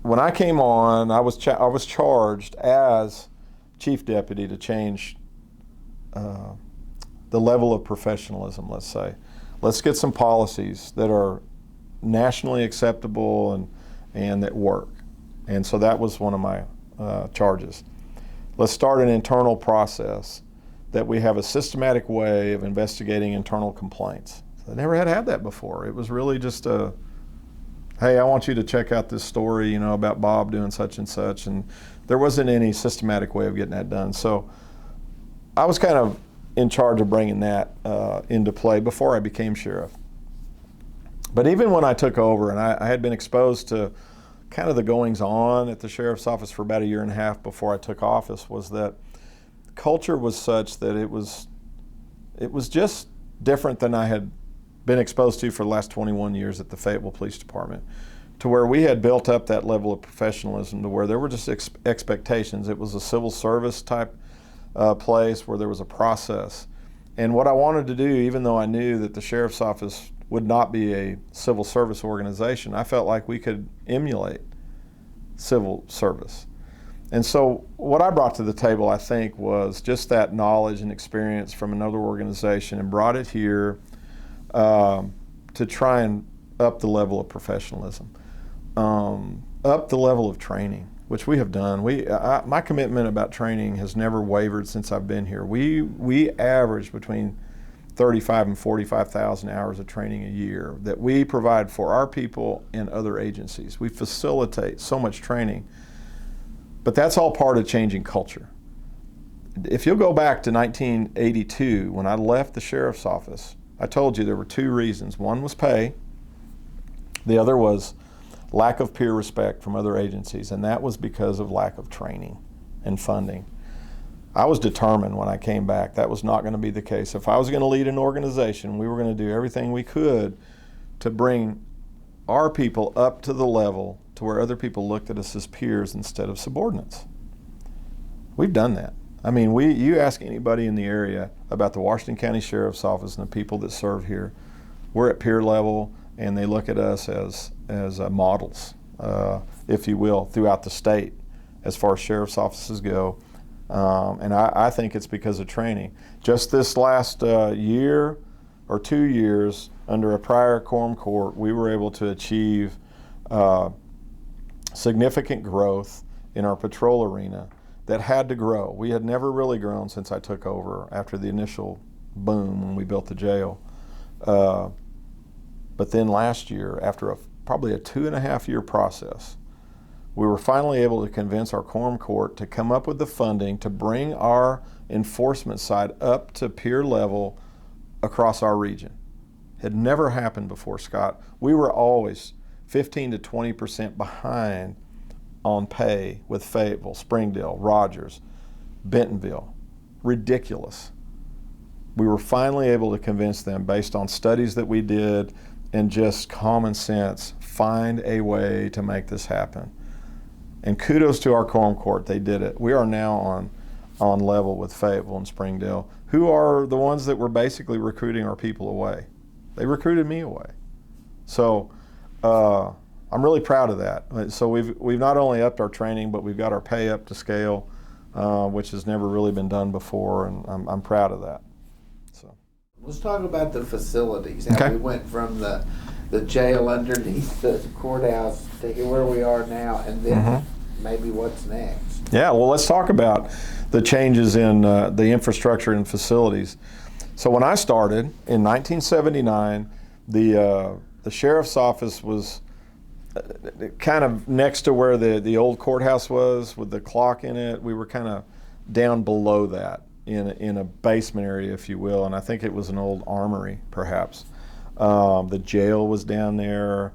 when I came on, I was charged as chief deputy to change the level of professionalism. Let's say, let's get some policies that are nationally acceptable and that work. And so that was one of my charges. Let's start an internal process that we have a systematic way of investigating internal complaints. I never had that before. It was really just hey, I want you to check out this story, about Bob doing such and such. And there wasn't any systematic way of getting that done. So I was kind of in charge of bringing that into play before I became sheriff. But even when I took over, and I had been exposed to kind of the goings on at the sheriff's office for about a year and a half before I took office, was that culture was such that it was just different than I had been exposed to for the last 21 years at the Fayetteville Police Department, to where we had built up that level of professionalism to where there were just expectations. It was a civil service type place where there was a process. And what I wanted to do, even though I knew that the sheriff's office would not be a civil service organization, I felt like we could emulate civil service. And so what I brought to the table, I think, was just that knowledge and experience from another organization, and brought it here to try and up the level of professionalism, up the level of training, which we have done. My commitment about training has never wavered since I've been here. We average between 35 and 45,000 hours of training a year that we provide for our people and other agencies. We facilitate so much training, but that's all part of changing culture. If you'll go back to 1982, when I left the sheriff's office, I told you there were two reasons. One was pay. The other was lack of peer respect from other agencies, and that was because of lack of training and funding. I was determined when I came back that was not going to be the case. If I was going to lead an organization, we were going to do everything we could to bring our people up to the level to where other people looked at us as peers instead of subordinates. We've done that. I mean, you ask anybody in the area about the Washington County Sheriff's Office and the people that serve here, we're at peer level, and they look at us as models, if you will, throughout the state as far as sheriff's offices go. And I think it's because of training. Just this last year or 2 years under a prior quorum court, we were able to achieve significant growth in our patrol arena that had to grow. We had never really grown since I took over after the initial boom when we built the jail. But then last year, after probably a 2.5 year process, we were finally able to convince our quorum court to come up with the funding to bring our enforcement side up to peer level across our region. Had never happened before, Scott. We were always 15 to 20% behind on pay with Fayetteville, Springdale, Rogers, Bentonville. Ridiculous. We were finally able to convince them, based on studies that we did and just common sense, find a way to make this happen. And kudos to our quorum court, they did it. We are now on level with Fayetteville and Springdale, who are the ones that were basically recruiting our people away. They recruited me away. So I'm really proud of that. So we've not only upped our training, but we've got our pay up to scale, which has never really been done before, and I'm proud of that. So let's talk about the facilities. How we went from the jail underneath the courthouse to where we are now, and then maybe what's next. Yeah, well, let's talk about the changes in the infrastructure and facilities. So when I started in 1979, the sheriff's office was kind of next to where the old courthouse was with the clock in it. We were kind of down below that in a basement area, if you will, and I think it was an old armory, perhaps. The jail was down there,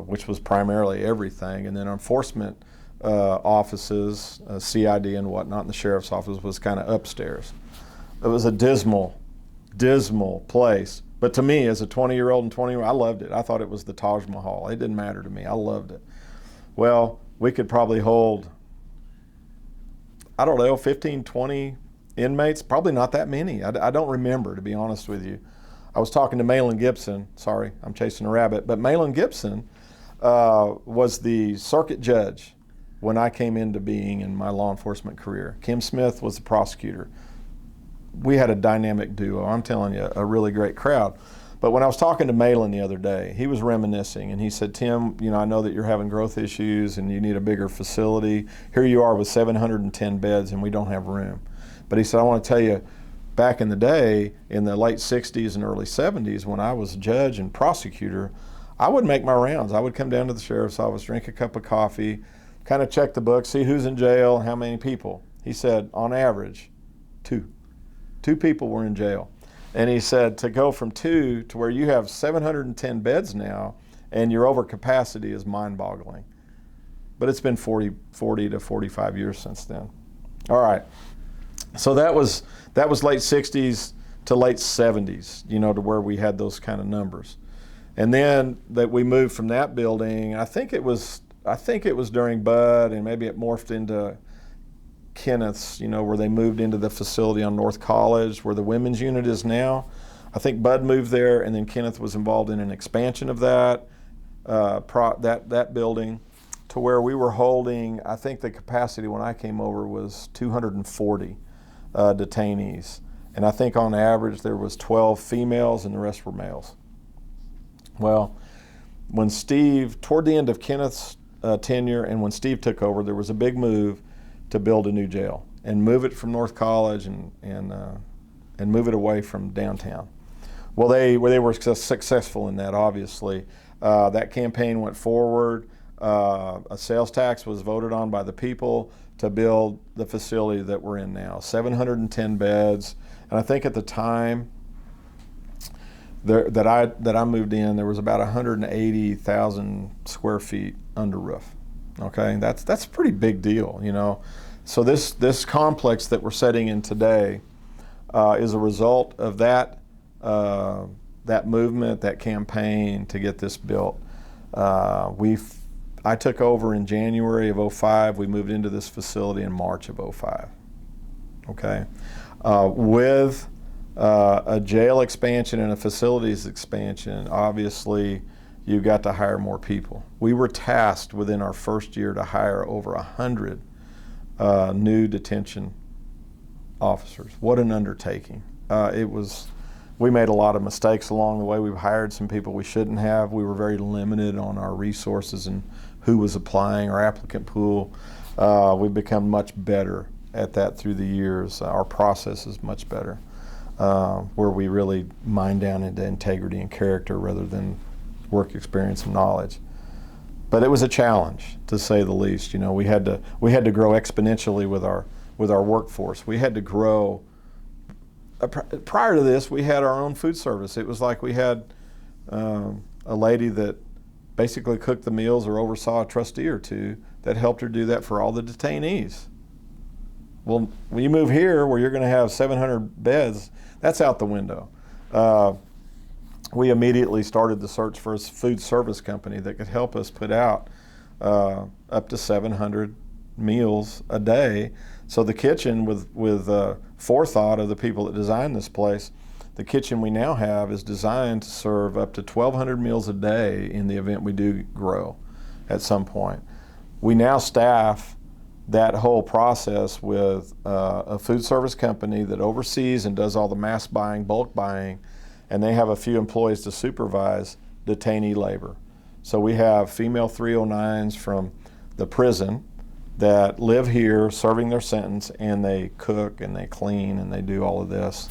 which was primarily everything, and then enforcement offices, CID and whatnot, and the sheriff's office was kind of upstairs. It was a dismal place. But to me, as a 20-year-old and 20-year-old, I loved it. I thought it was the Taj Mahal. It didn't matter to me. I loved it. Well, we could probably hold, I don't know, 15, 20 inmates. Probably not that many. I don't remember, to be honest with you. I was talking to Malin Gibson. Sorry, I'm chasing a rabbit. But Malin Gibson was the circuit judge when I came into being in my law enforcement career. Kim Smith was the prosecutor. We had a dynamic duo. I'm telling you, a really great crowd. But when I was talking to Malin the other day, he was reminiscing, and he said, Tim, I know that you're having growth issues and you need a bigger facility. Here you are with 710 beds and we don't have room. But he said, I want to tell you, back in the day, in the late 60s and early 70s, when I was judge and prosecutor, I would make my rounds. I would come down to the sheriff's office, drink a cup of coffee, kind of check the book, see who's in jail, how many people. He said, on average, two people were in jail. And he said, to go from 2 to where you have 710 beds now and you're over capacity is mind-boggling. But it's been 40 to 45 years since then. All right. So that was late 60s to late 70s, to where we had those kind of numbers. And then that we moved from that building, I think it was during Bud, and maybe it morphed into Kenneth's, where they moved into the facility on North College, where the women's unit is now. I think Bud moved there, and then Kenneth was involved in an expansion of that building to where we were holding, I think the capacity when I came over was 240 detainees. And I think on average there was 12 females and the rest were males. Well, when Steve, toward the end of Kenneth's tenure and when Steve took over, there was a big move to build a new jail and move it from North College and move it away from downtown. Well, they were successful in that, obviously. That campaign went forward. A sales tax was voted on by the people to build the facility that we're in now, 710 beds. And I think at the time that I moved in, there was about 180,000 square feet under roof. Okay, that's a pretty big deal, So this complex that we're setting in today is a result of that movement, that campaign to get this built. I took over in January of '05. We moved into this facility in March of '05. Okay, with a jail expansion and a facilities expansion, obviously you got to hire more people. We were tasked within our first year to hire over 100 new detention officers. What an undertaking. We made a lot of mistakes along the way. We've hired some people we shouldn't have. We were very limited on our resources and who was applying, our applicant pool. We've become much better at that through the years. Our process is much better, where we really mine down into integrity and character rather than work experience and knowledge. But it was a challenge, to say the least. You know, we had to grow exponentially with our workforce. We had to grow. Prior to this, we had our own food service. It was like we had a lady that basically cooked the meals or oversaw a trustee or two that helped her do that for all the detainees. Well, when you move here where you're going to have 700 beds, that's out the window. We immediately started the search for a food service company that could help us put out up to 700 meals a day. So the kitchen, with forethought of the people that designed this place, the kitchen we now have is designed to serve up to 1,200 meals a day in the event we do grow at some point. We now staff that whole process with a food service company that oversees and does all the mass buying, bulk buying, and they have a few employees to supervise detainee labor. So we have female 309s from the prison that live here serving their sentence, and they cook and they clean and they do all of this,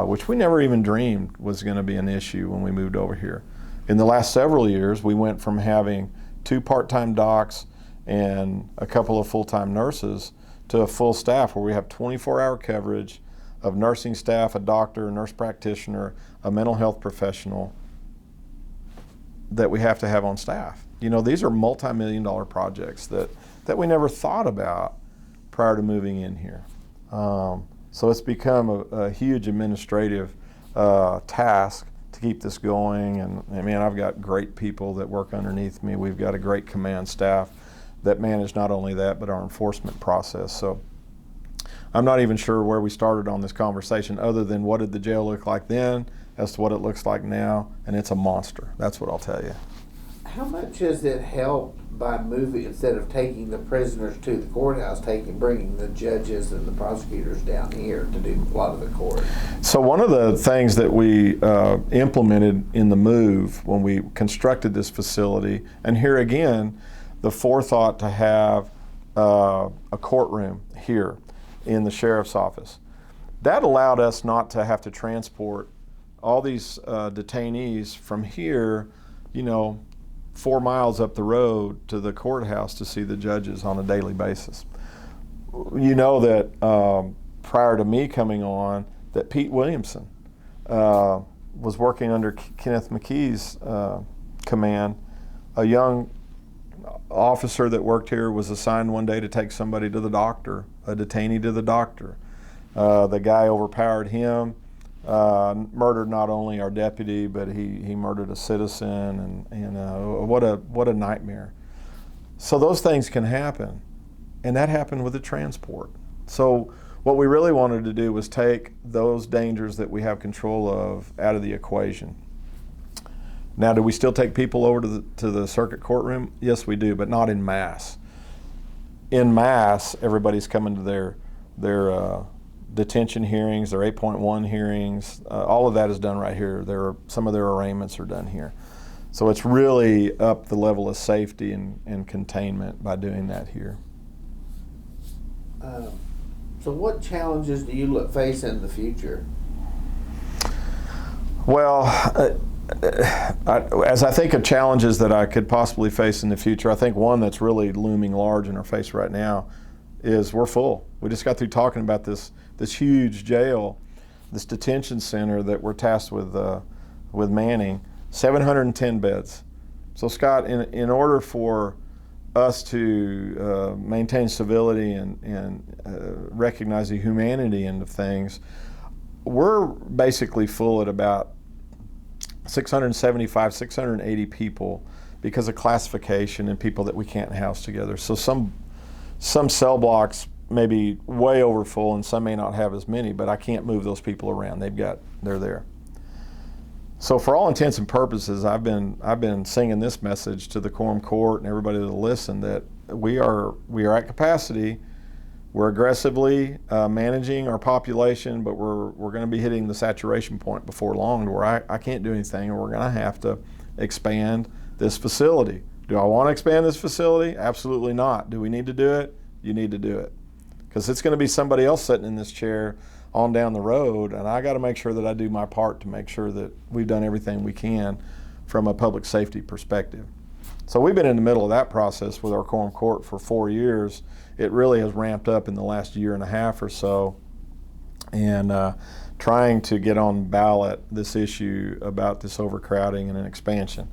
which we never even dreamed was going to be an issue when we moved over here. In the last several years, we went from having 2 part-time docs and a couple of full-time nurses to a full staff where we have 24-hour coverage of nursing staff, a doctor, a nurse practitioner, a mental health professional that we have to have on staff. You know, these are multi-million-dollar projects that we never thought about prior to moving in here. So it's become a huge administrative task to keep this going. And man, I've got great people that work underneath me. We've got a great command staff that manage not only that, but our enforcement process. So I'm not even sure where we started on this conversation other than what did the jail look like then as to what it looks like now, and it's a monster. That's what I'll tell you. How much has it helped by moving, instead of taking the prisoners to the courthouse, bringing the judges and the prosecutors down here to do a lot of the court? So one of the things that we implemented in the move when we constructed this facility, and here again, the forethought to have a courtroom here in the sheriff's office. That allowed us not to have to transport all these detainees from here, 4 miles up the road to the courthouse to see the judges on a daily basis. You know that prior to me coming on, that Pete Williamson was working under Kenneth McKee's command. A young officer that worked here was assigned one day to take somebody to the doctor, a detainee to the doctor. The guy overpowered him, murdered not only our deputy, but he murdered a citizen, and what a nightmare. So those things can happen, and that happened with the transport. So what we really wanted to do was take those dangers that we have control of out of the equation. Now, do we still take people over to the circuit courtroom? Yes, we do, but not in mass. In mass, everybody's coming to their detention hearings, their 8.1 hearings. All of that is done right here. Some of their arraignments are done here. So it's really up the level of safety and containment by doing that here. So what challenges do you face in the future? Well, as I think of challenges that I could possibly face in the future, I think one that's really looming large in our face right now is we're full. We just got through talking about this huge jail, this detention center that we're tasked with manning, 710 beds. So Scott, in order for us to maintain civility and recognize the humanity end of things, we're basically full at about 675, 680 people because of classification and people that we can't house together. So some cell blocks may be way over full and some may not have as many, but I can't move those people around. They're there. So for all intents and purposes, I've been singing this message to the quorum court and everybody that'll listen, that we are at capacity. We're aggressively managing our population, but we're going to be hitting the saturation point before long to where I can't do anything, and we're going to have to expand this facility. Do I want to expand this facility? Absolutely not. Do we need to do it? You need to do it. Because it's going to be somebody else sitting in this chair on down the road, and I got to make sure that I do my part to make sure that we've done everything we can from a public safety perspective. So we've been in the middle of that process with our quorum court for 4 years. It really has ramped up in the last year and a half or so, and trying to get on ballot this issue about this overcrowding and an expansion.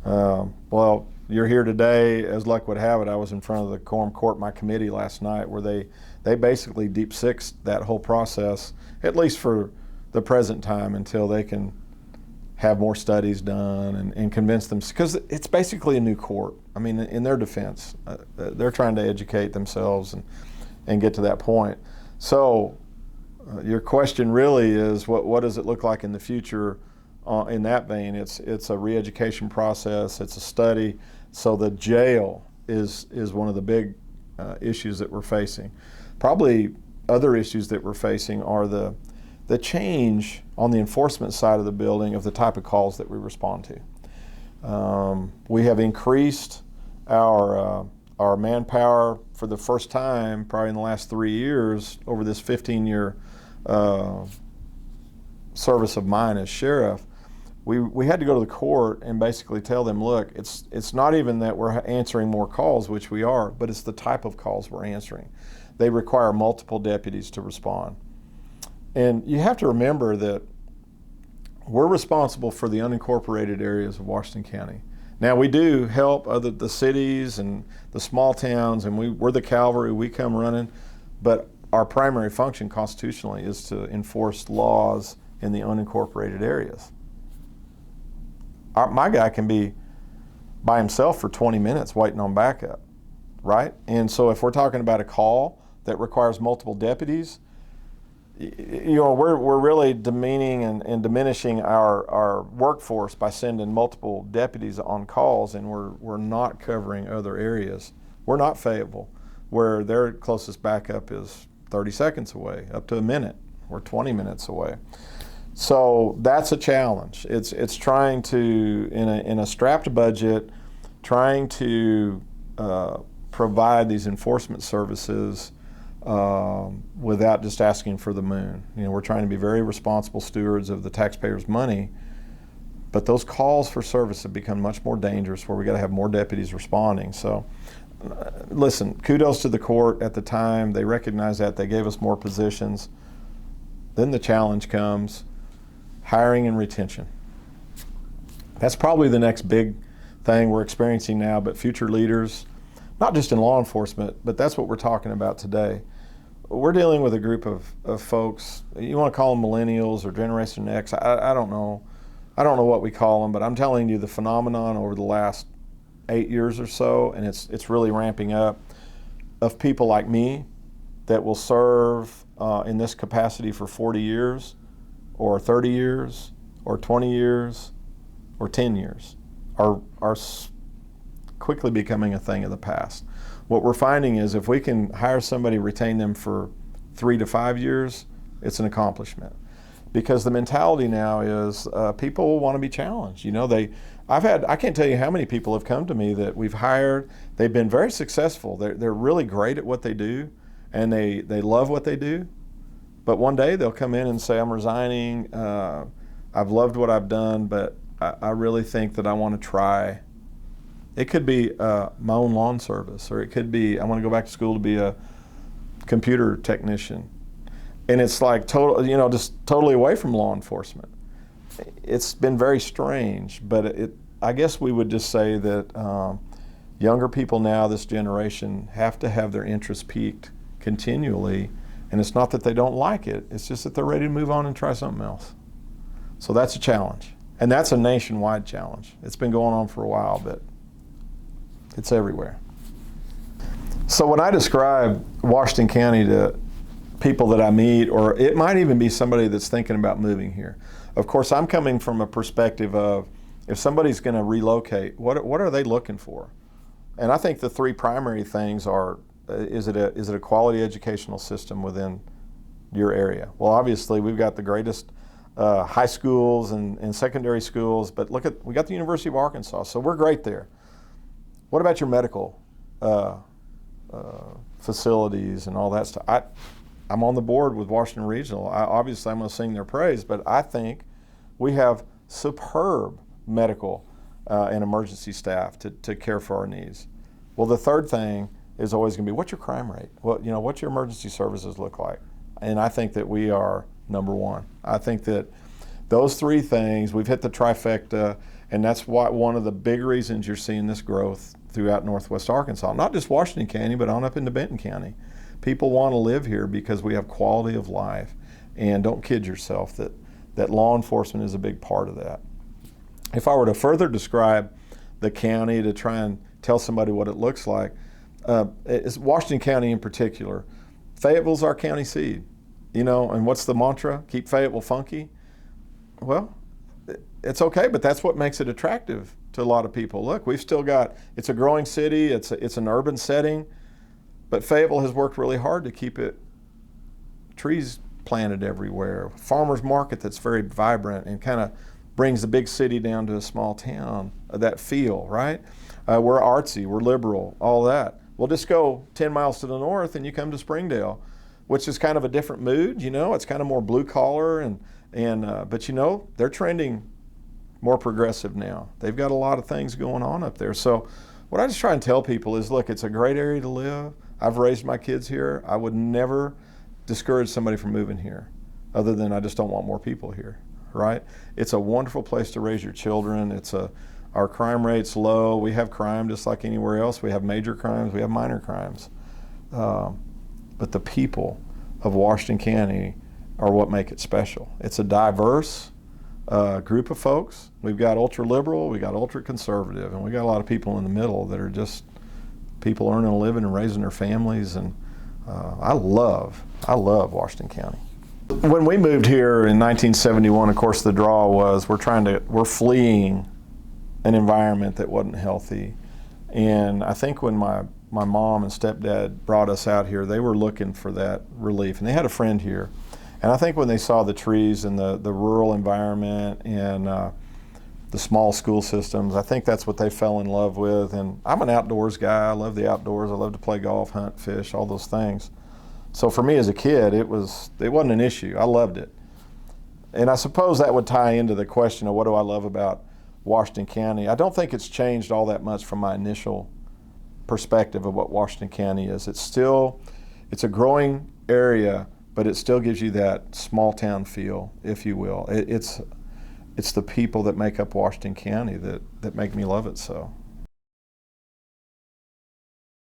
Well, you're here today. As luck would have it, I was in front of the quorum court, my committee last night, where they basically deep sixed that whole process, at least for the present time, until they can have more studies done and convince them, because it's basically a new court. I mean, in their defense, they're trying to educate themselves and get to that point. So your question really is, what does it look like in the future? In that vein, it's a re-education process, it's a study. So the jail is one of the big issues that we're facing. Probably other issues that we're facing are the change on the enforcement side of the building of the type of calls that we respond to. We have increased our manpower for the first time probably in the last 3 years over this 15-year service of mine as sheriff. We had to go to the court and basically tell them, look, it's not even that we're answering more calls, which we are, but it's the type of calls we're answering. They require multiple deputies to respond. And you have to remember that we're responsible for the unincorporated areas of Washington County. Now, we do help the cities and the small towns, and we're the cavalry, we come running, but our primary function constitutionally is to enforce laws in the unincorporated areas. My guy can be by himself for 20 minutes waiting on backup, right? And so if we're talking about a call that requires multiple deputies, we're really demeaning and diminishing our workforce by sending multiple deputies on calls, and we're not covering other areas. We're not Fayetteville, where their closest backup is 30 seconds away, up to a minute, or 20 minutes away. So that's a challenge. It's trying to, in a strapped budget, trying to provide these enforcement services without just asking for the moon. We're trying to be very responsible stewards of the taxpayers' money, but those calls for service have become much more dangerous, where we got to have more deputies responding. So listen, kudos to the court at the time. They recognized that. They gave us more positions. Then the challenge comes, hiring and retention. That's probably the next big thing we're experiencing now, but future leaders, not just in law enforcement, but that's what we're talking about today. We're dealing with a group of folks, you want to call them millennials or Generation X, I don't know. I don't know what we call them, but I'm telling you the phenomenon over the last 8 years or so, and it's really ramping up, of people like me that will serve in this capacity for 40 years, or 30 years, or 20 years, or 10 years, are quickly becoming a thing of the past. What we're finding is if we can hire somebody, retain them for 3 to 5 years, it's an accomplishment. Because the mentality now is people want to be challenged. I can't tell you how many people have come to me that we've hired. They've been very successful. They're really great at what they do, and they love what they do. But one day they'll come in and say, I'm resigning. I've loved what I've done, but I really think that I want to try. It could be my own lawn service, or it could be I want to go back to school to be a computer technician. And it's like just totally away from law enforcement. It's been very strange, but I guess we would just say that Younger people now, this generation, have to have their interest piqued continually, and it's not that they don't like it, it's just that they're ready to move on and try something else. So that's a challenge, and that's a nationwide challenge. It's been going on for a while, but it's everywhere. So when I describe Washington County to people that I meet, or it might even be somebody that's thinking about moving here, of course I'm coming from a perspective of, if somebody's going to relocate, what are they looking for? And I think the three primary things are, is it a quality educational system within your area? Well, obviously we've got the greatest high schools and secondary schools, but we got the University of Arkansas, so we're great there. What about your medical facilities and all that stuff? I'm on the board with Washington Regional. Obviously I'm going to sing their praise, but I think we have superb medical and emergency staff to care for our needs. Well, the third thing is always going to be, what's your crime rate? What's your emergency services look like? And I think that we are number one. I think that those three things, we've hit the trifecta, and that's why one of the big reasons you're seeing this growth throughout Northwest Arkansas, not just Washington County, but on up into Benton County. People want to live here because we have quality of life, and don't kid yourself that law enforcement is a big part of that. If I were to further describe the county, to try and tell somebody what it looks like, it's Washington County in particular. Fayetteville's our county seat, and what's the mantra? Keep Fayetteville funky. Well, it's okay, but that's what makes it attractive to a lot of people. Look, we've still got, it's a growing city, it's an urban setting, but Fayetteville has worked really hard to keep it trees planted everywhere, farmers market that's very vibrant and kind of brings the big city down to a small town, that feel, right? We're artsy, we're liberal, all that. We'll just go 10 miles to the north and you come to Springdale, which is kind of a different mood, it's kind of more blue collar, but they're trending more progressive now. They've got a lot of things going on up there. So what I just try and tell people is, look, it's a great area to live. I've raised my kids here. I would never discourage somebody from moving here, other than I just don't want more people here. Right? It's a wonderful place to raise your children. Our crime rate's low. We have crime just like anywhere else. We have major crimes, we have minor crimes. But the people of Washington County are what make it special. It's a diverse group of folks. We've got ultra liberal, we got ultra conservative, and we got a lot of people in the middle that are just people earning a living and raising their families. And I love Washington County. When we moved here in 1971, of course, the draw was we're fleeing an environment that wasn't healthy. And I think when my mom and stepdad brought us out here, they were looking for that relief. And they had a friend here. And I think when they saw the trees and the rural environment and the small school systems, I think that's what they fell in love with. And I'm an outdoors guy. I love the outdoors. I love to play golf, hunt, fish, all those things. So for me as a kid, it wasn't an issue. I loved it. And I suppose that would tie into the question of what do I love about Washington County. I don't think it's changed all that much from my initial perspective of what Washington County is. It's a growing area, but it still gives you that small town feel, if you will. It's the people that make up Washington County that make me love it so.